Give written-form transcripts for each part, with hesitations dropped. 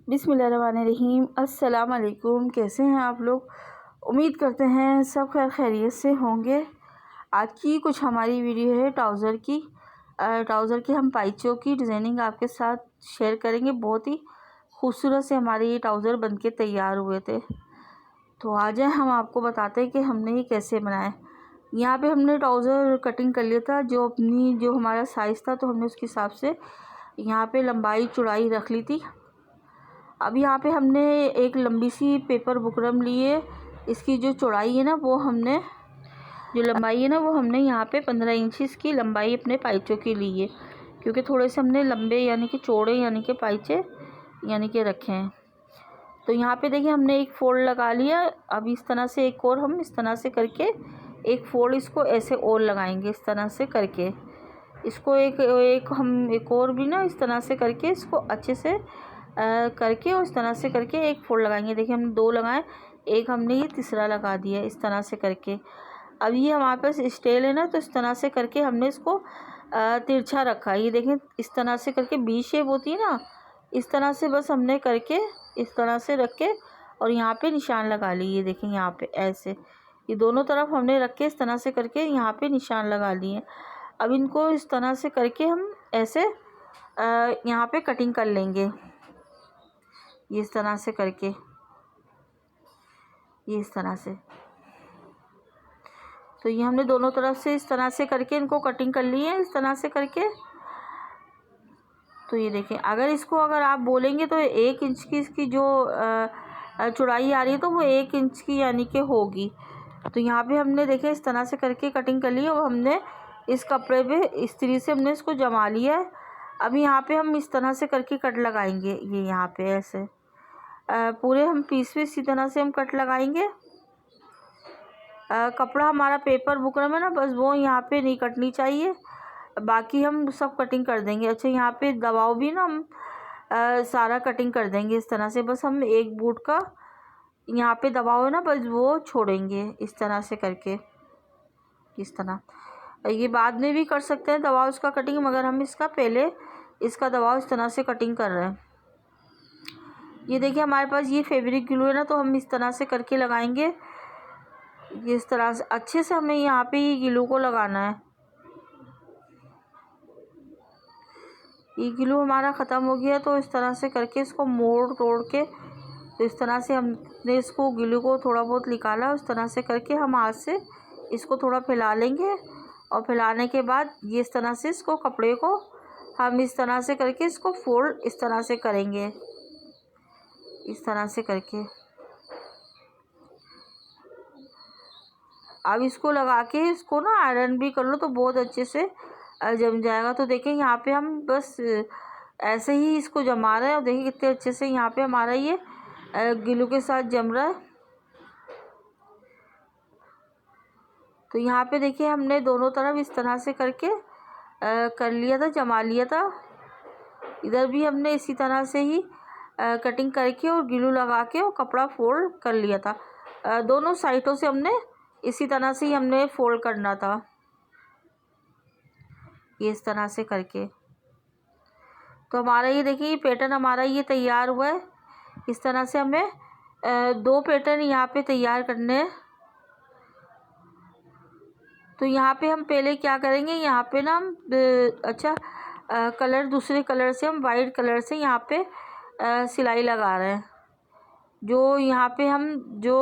बिस्मिल्लाहिर्रहमानिर्रहीम। अस्सलाम वालेकुम। कैसे हैं आप लोग? उम्मीद करते हैं सब खैर खैरियत से होंगे। आज की कुछ हमारी वीडियो है ट्राउज़र की हम पाइचों की डिज़ाइनिंग आपके साथ शेयर करेंगे। बहुत ही खूबसूरत से हमारे ये ट्राउज़र बनके तैयार हुए थे। तो आ जाए हम आपको बताते हैं कि हमने ये कैसे बनाए। यहाँ पे हमने ट्राउज़र कटिंग कर लिया था, जो हमारा साइज़ था, तो हमने उसके हिसाब से यहाँ पे लंबाई चौड़ाई रख ली थी। अब यहाँ पे हमने एक लंबी सी पेपर बुकरम ली है। इसकी जो चौड़ाई है ना वो हमने जो लंबाई है ना वो हमने यहाँ पे 15 इंच की लंबाई अपने पाइचों की ली है, क्योंकि थोड़े से हमने लंबे यानी कि चौड़े यानी कि पाइचे यानी कि रखे हैं। तो यहाँ पे देखिए हमने एक फोल्ड लगा लिया। अब इस तरह से एक और हम इस तरह से करके एक फोल्ड इसको ऐसे और लगाएंगे। इस तरह से करके इसको एक और भी ना इस तरह से करके इसको अच्छे से करके और इस तरह से करके एक फोल्ड लगाएंगे। देखिए हमने 2 लगाए, एक हमने ये तीसरा लगा दिया इस तरह से करके। अब ये हमारे पास स्टेल है ना, तो इस तरह से करके हमने इसको तिरछा रखा। ये देखें इस तरह से करके बी शेप होती है ना, इस तरह से बस हमने करके इस तरह से रख के और यहाँ पे निशान लगा लिए। ये देखें यहाँ पे ऐसे ये दोनों तरफ हमने रख के इस तरह से करके यहाँ पे निशान लगा लिए। अब इनको इस तरह से करके हम ऐसे यहाँ पे कटिंग कर लेंगे। ये इस तरह से करके ये इस तरह से, तो ये हमने दोनों तरफ से इस तरह से करके इनको कटिंग कर ली है इस तरह से करके। तो ये देखें अगर आप बोलेंगे तो 1 इंच की इसकी जो चौड़ाई आ रही है तो वो 1 इंच की यानी कि होगी। तो यहाँ पे हमने देखें इस तरह से करके कटिंग कर ली है और हमने इस कपड़े पे इस्त्री से हमने इसको जमा लिया है। अब यहाँ पे हम इस तरह से करके कट लगाएंगे। ये यहाँ पे ऐसे पूरे हम पीस पे इसी तरह से हम कट लगाएंगे। कपड़ा हमारा पेपर बुकरम है ना, बस वो यहाँ पे नहीं कटनी चाहिए, बाकी हम सब कटिंग कर देंगे। अच्छा यहाँ पे दबाव भी ना हम सारा कटिंग कर देंगे इस तरह से। बस हम एक बूट का यहाँ पे दबाव है ना, बस वो छोड़ेंगे इस तरह से करके। इस तरह ये बाद में भी कर सकते हैं दबाव इसका कटिंग, मगर हम इसका पहले इसका दबाव इस तरह से कटिंग कर रहे हैं। ये देखिए हमारे पास ये फैब्रिक ग्लू है ना, तो हम इस तरह से करके लगाएंगे। ये इस तरह से अच्छे से हमें यहाँ पे ये ग्लू को लगाना है। ये ग्लू हमारा ख़त्म हो गया, तो इस तरह से करके इसको मोड़ तोड़ के तो इस तरह से हमने इसको ग्लू को थोड़ा बहुत निकाला। उस तरह से करके हम हाथ से इसको थोड़ा फैला लेंगे और फैलाने के बाद ये इस तरह से इसको कपड़े को हम इस तरह से करके इसको फोल्ड इस तरह से करेंगे। इस तरह से करके अब इसको लगा के इसको ना आयरन भी कर लो तो बहुत अच्छे से जम जाएगा। तो देखें यहाँ पे हम बस ऐसे ही इसको जमा रहे हैं और देखिए कितने अच्छे से यहाँ पे हमारा ये ग्लू के साथ जम रहा है। तो यहाँ पे देखिए हमने दोनों तरफ इस तरह से करके कर लिया था, जमा लिया था। इधर भी हमने इसी तरह से ही कटिंग करके और ग्लू लगा के और कपड़ा फोल्ड कर लिया था। दोनों साइडों से हमने इसी तरह से ही हमने फोल्ड करना था। ये इस तरह से करके तो हमारा ये देखिए ये पैटर्न हमारा ये तैयार हुआ है। इस तरह से हमें 2 पैटर्न यहाँ पे तैयार करने हैं। तो यहाँ पे हम पहले क्या करेंगे, यहाँ पे ना हम कलर दूसरे कलर से हम वाइट कलर से यहाँ पे सिलाई लगा रहे हैं। जो यहाँ पे हम जो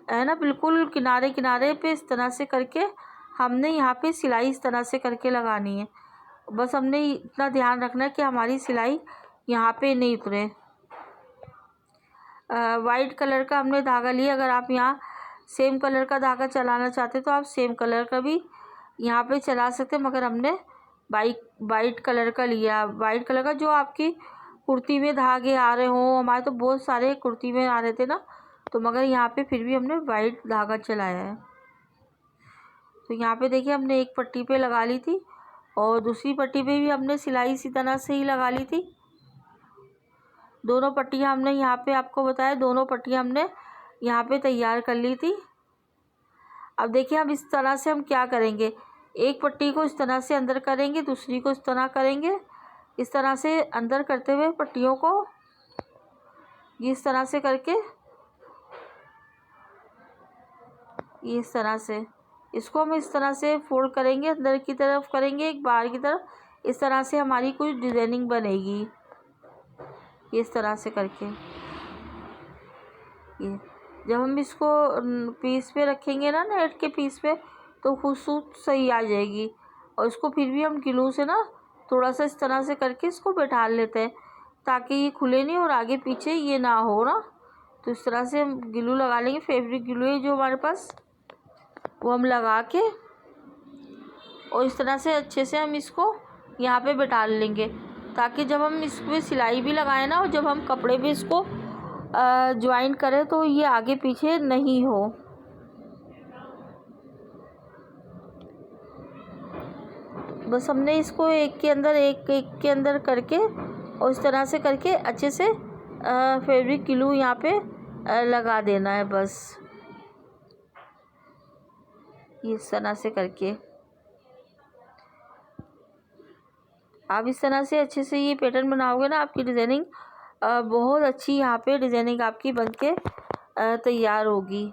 है ना बिल्कुल किनारे किनारे पे इस तरह से करके हमने यहाँ पे सिलाई इस तरह से करके लगानी है। बस हमने इतना ध्यान रखना है कि हमारी सिलाई यहाँ पे नहीं उतरे। वाइट कलर का हमने धागा लिया। अगर आप यहाँ सेम कलर का धागा चलाना चाहते तो आप सेम कलर का भी यहाँ पे चला सकते हैं, मगर हमने वाइट कलर का लिया। वाइट कलर का जो आपकी कुर्ती में धागे आ रहे हों, हमारे तो बहुत सारे कुर्ती में आ रहे थे ना, तो मगर यहाँ पे फिर भी हमने वाइट धागा चलाया है। तो यहाँ पे देखिए हमने एक पट्टी पे लगा ली थी और दूसरी पट्टी पे भी हमने सिलाई इसी तरह से ही लगा ली थी। दोनों पट्टियाँ हमने यहाँ पे आपको बताया, दोनों पट्टियाँ हमने यहाँ पे तैयार कर ली थी। अब देखिए हम इस तरह से हम क्या करेंगे, एक पट्टी को इस तरह से अंदर करेंगे, दूसरी को इस तरह करेंगे। इस तरह से अंदर करते हुए पट्टियों को ये इस तरह से करके, ये इस तरह से इसको हम इस तरह से फोल्ड करेंगे, अंदर की तरफ करेंगे, एक बाहर की तरफ, इस तरह से हमारी कुछ डिज़ाइनिंग बनेगी। ये इस तरह से करके, ये जब हम इसको पीस पे रखेंगे ना, नेट के पीस पे, तो खूबसूरत सही आ जाएगी। और इसको फिर भी हम ग्लू से ना थोड़ा सा इस तरह से करके इसको बैठा लेते हैं, ताकि ये खुले नहीं और आगे पीछे ये ना हो ना। तो इस तरह से हम ग्लू लगा लेंगे, फेब्रिक ग्लू है जो हमारे पास, वो हम लगा के और इस तरह से अच्छे से हम इसको यहाँ पे बैठा लेंगे, ताकि जब हम इस पर सिलाई भी लगाएं ना, और जब हम कपड़े पे इसको ज्वाइन करें तो ये आगे पीछे नहीं हो। बस हमने इसको एक के अंदर एक के अंदर करके और इस तरह से करके अच्छे से फेब्रिक ग्लू यहाँ पे लगा देना है बस, इस तरह से करके। आप इस तरह से अच्छे से ये पैटर्न बनाओगे ना, आपकी डिज़ाइनिंग बहुत अच्छी यहाँ पे डिज़ाइनिंग आपकी बनके तैयार होगी।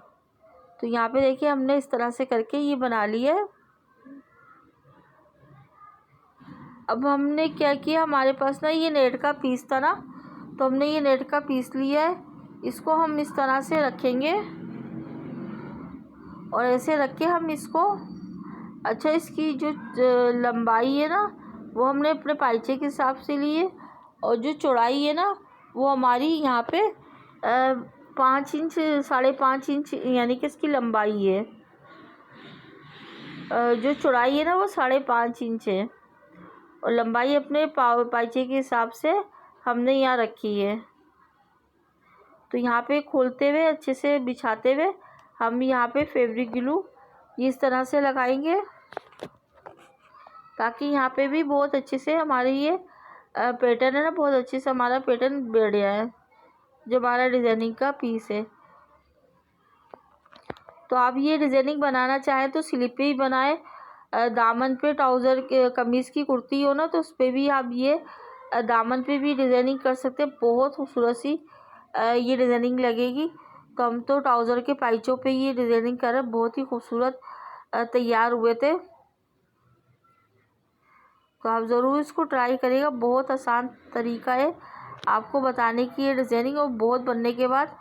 तो यहाँ पे देखिए हमने इस तरह से करके ये बना लिया है। अब हमने क्या किया, हमारे पास ना ये नेट का पीस था ना, तो हमने ये नेट का पीस लिया है, इसको हम इस तरह से रखेंगे और ऐसे रख के हम इसको, अच्छा इसकी जो लंबाई है ना वो हमने अपने पाइचे के हिसाब से लिए, और जो चौड़ाई है ना वो हमारी यहाँ पे 5 इंच 5.5 इंच यानी कि इसकी लंबाई है। जो चौड़ाई है ना वो 5.5 इंच है, और लंबाई अपने पाइचे के हिसाब से हमने यहाँ रखी है। तो यहाँ पे खोलते हुए अच्छे से बिछाते हुए हम यहाँ पे फेब्रिक ग्लू इस तरह से लगाएंगे, ताकि यहाँ पे भी बहुत अच्छे से हमारे ये पैटर्न है ना, बहुत अच्छे से हमारा पैटर्न बैठ गया है जो हमारा डिज़ाइनिंग का पीस है। तो आप ये डिज़ाइनिंग बनाना चाहें तो स्लिप पे ही बनाएं, दामन पे ट्राउज़र के कमीज़ की कुर्ती हो ना तो उस पर भी आप ये दामन पे भी डिज़ाइनिंग कर सकते हैं, बहुत खूबसूरत सी ये डिज़ाइनिंग लगेगी। तो हम तो ट्राउज़र के पाइचों पे ये डिज़ाइनिंग कर रहे हैं, बहुत ही खूबसूरत तैयार हुए थे। तो आप ज़रूर इसको ट्राई करिएगा, बहुत आसान तरीका है आपको बताने की ये डिज़ाइनिंग, और बहुत बनने के बाद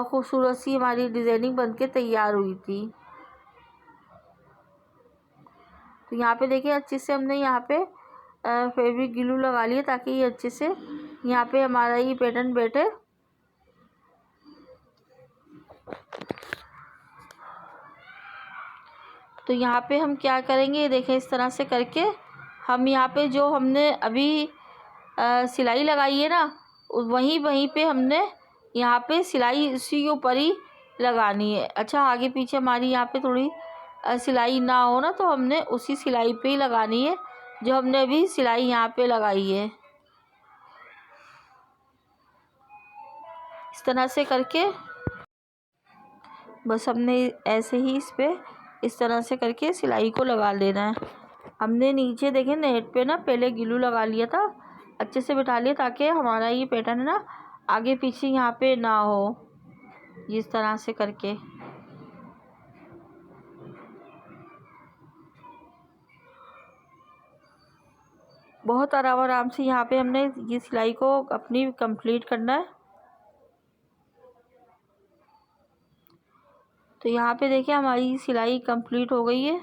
खूबसूरत सी हमारी डिज़ाइनिंग बनके तैयार हुई थी। तो यहाँ पे देखिए अच्छे से हमने यहाँ पे फेब्रिक ग्लू लगा लिया, ताकि ये अच्छे से यहाँ पे हमारा ये पैटर्न बैठे। तो यहाँ पे हम क्या करेंगे, देखें इस तरह से करके हम यहाँ पे जो हमने अभी सिलाई लगाई है ना, वहीं पे हमने यहाँ पे सिलाई उसी के ऊपर ही लगानी है। अच्छा आगे पीछे हमारी यहाँ पे थोड़ी सिलाई ना हो ना, तो हमने उसी सिलाई पे ही लगानी है जो हमने अभी सिलाई यहाँ पे लगाई है। इस तरह से करके बस हमने ऐसे ही इस पे इस तरह से करके सिलाई को लगा लेना है। हमने नीचे देखें नेट पे ना पहले ग्लू लगा लिया था, अच्छे से बिठा लिया, ताकि हमारा ये पैटर्न है ना आगे पीछे यहाँ पे ना हो, इस तरह से करके। बहुत आराम से यहाँ पे हमने ये सिलाई को अपनी कंप्लीट करना है। तो यहाँ पे देखिए हमारी सिलाई कंप्लीट हो गई है,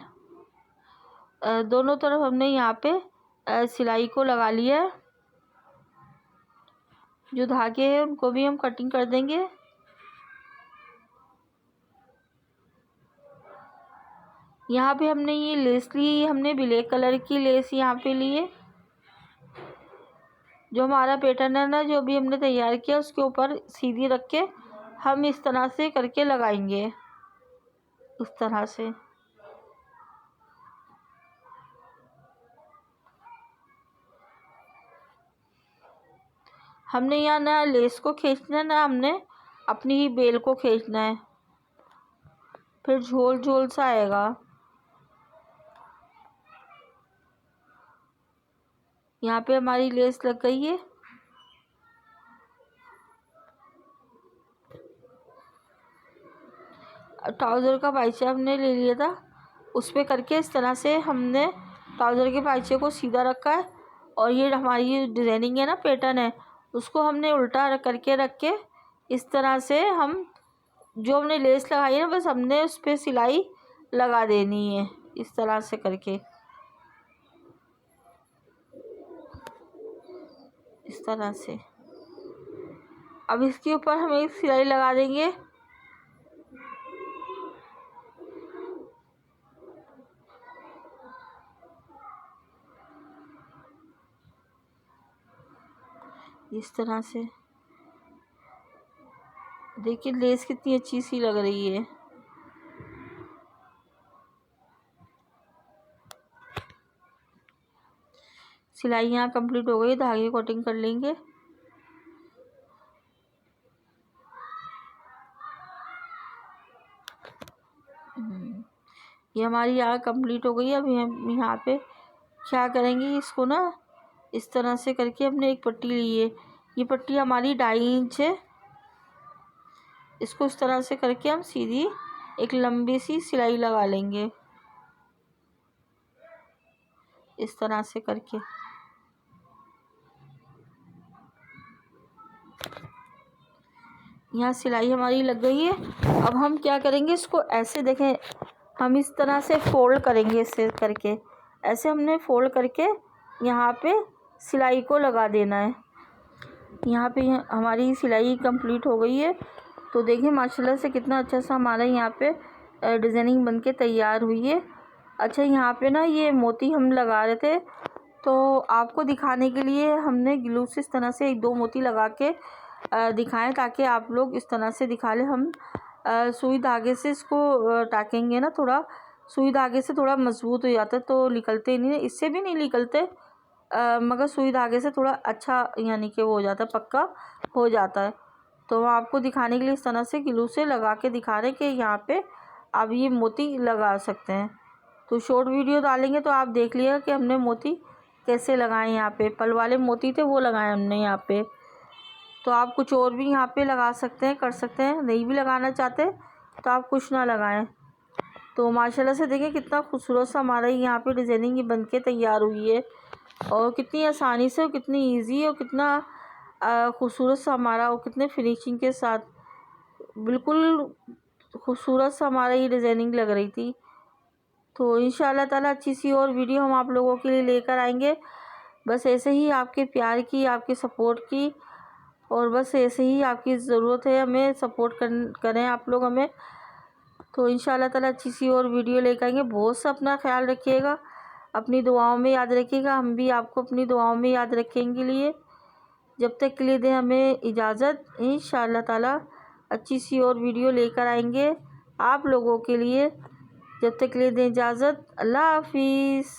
दोनों तरफ हमने यहाँ पे सिलाई को लगा लिया है। जो धागे हैं उनको भी हम कटिंग कर देंगे। यहाँ पे हमने ये लेस ली, हमने ब्लैक कलर की लेस यहाँ पे ली है। जो हमारा पैटर्न है ना, जो भी हमने तैयार किया उसके ऊपर सीधी रख के हम इस तरह से करके लगाएंगे, इस तरह से। हमने यहाँ ना लेस को खींचना है ना, हमने अपनी ही बेल को खींचना है, फिर झोल झोल सा आएगा। यहाँ पे हमारी लेस लग गई है। ट्राउज़र का पाइचा हमने ले लिया था, उस पर करके इस तरह से हमने ट्राउज़र के पाइचे को सीधा रखा है। और ये हमारी डिज़ाइनिंग है ना, पैटर्न है, उसको हमने उल्टा करके रख के इस तरह से हम जो हमने लेस लगाई है ना, बस हमने उस पर सिलाई लगा देनी है इस तरह से करके, इस तरह से। अब इसके ऊपर हम एक सिलाई लगा देंगे। इस तरह से देखिए लेस कितनी अच्छी सी लग रही है। सिलाई यहाँ कंप्लीट हो गई, धागे कटिंग कर लेंगे। ये हमारी यहाँ कंप्लीट हो गई। अभी हम यहाँ पे क्या करेंगे, इसको ना इस तरह से करके हमने एक पट्टी ली है, ये पट्टी हमारी 2.5 इंच है। इसको इस तरह से करके हम सीधी एक लंबी सी सिलाई लगा लेंगे इस तरह से करके। यहाँ सिलाई हमारी लग गई है। अब हम क्या करेंगे, इसको ऐसे देखें, हम इस तरह से फोल्ड करेंगे, इससे करके ऐसे हमने फोल्ड करके यहाँ पे सिलाई को लगा देना है। यहाँ पे हमारी सिलाई कंप्लीट हो गई है। तो देखिए माशाल्लाह से कितना अच्छा सा हमारा यहाँ पे डिज़ाइनिंग बन के तैयार हुई है। अच्छा, यहाँ पे ना ये मोती हम लगा रहे थे, तो आपको दिखाने के लिए हमने ग्लू से इस तरह से 1-2 मोती लगा के दिखाएं, ताकि आप लोग इस तरह से दिखा लें। हम सुई धागे से इसको टाकेंगे ना, थोड़ा सुई धागे से थोड़ा मजबूत हो जाता है, तो निकलते नहीं है, इससे भी नहीं निकलते, मगर सुई धागे से थोड़ा अच्छा यानी कि वो हो जाता है, पक्का हो जाता है। तो हम आपको दिखाने के लिए इस तरह से ग्लू से लगा के दिखा रहे हैं कि यहाँ पे आप ये मोती लगा सकते हैं। तो शॉर्ट वीडियो डालेंगे तो आप देख लिएगा कि हमने मोती कैसे लगाए। यहाँ पे पल वाले मोती थे, वो लगाए हमने यहाँ पे। तो आप कुछ और भी यहाँ पे लगा सकते हैं, कर सकते हैं। नहीं भी लगाना चाहते तो आप कुछ ना लगाएं। तो माशाल्लाह से देखिए कितना खूबसूरत सा हमारा यहाँ पे डिज़ाइनिंग बन के तैयार हुई है, और कितनी आसानी से और कितनी इजी और कितना खूबसूरत सा हमारा, और कितने फिनिशिंग के साथ बिल्कुल खूबसूरत सा हमारा ये डिज़ाइनिंग लग रही थी। तो इंशाअल्लाह ताला अच्छी सी और वीडियो हम आप लोगों के लिए लेकर आएंगे। बस ऐसे ही आपके प्यार की, आपके सपोर्ट की, और बस ऐसे ही आपकी ज़रूरत है, हमें सपोर्ट करें आप लोग हमें। तो इंशाअल्लाह ताला अच्छी सी और वीडियो लेकर आएंगे। बहुत सा अपना ख्याल रखिएगा, अपनी दुआओं में याद रखिएगा, हम भी आपको अपनी दुआओं में याद रखेंगे लिए। जब तक के लिए दें हमें इजाज़त। इंशाअल्लाह ताला अच्छी सी और वीडियो लेकर आएंगे आप लोगों के लिए। जब तक के लिए दें इजाज़त। अल्लाह हाफिज़।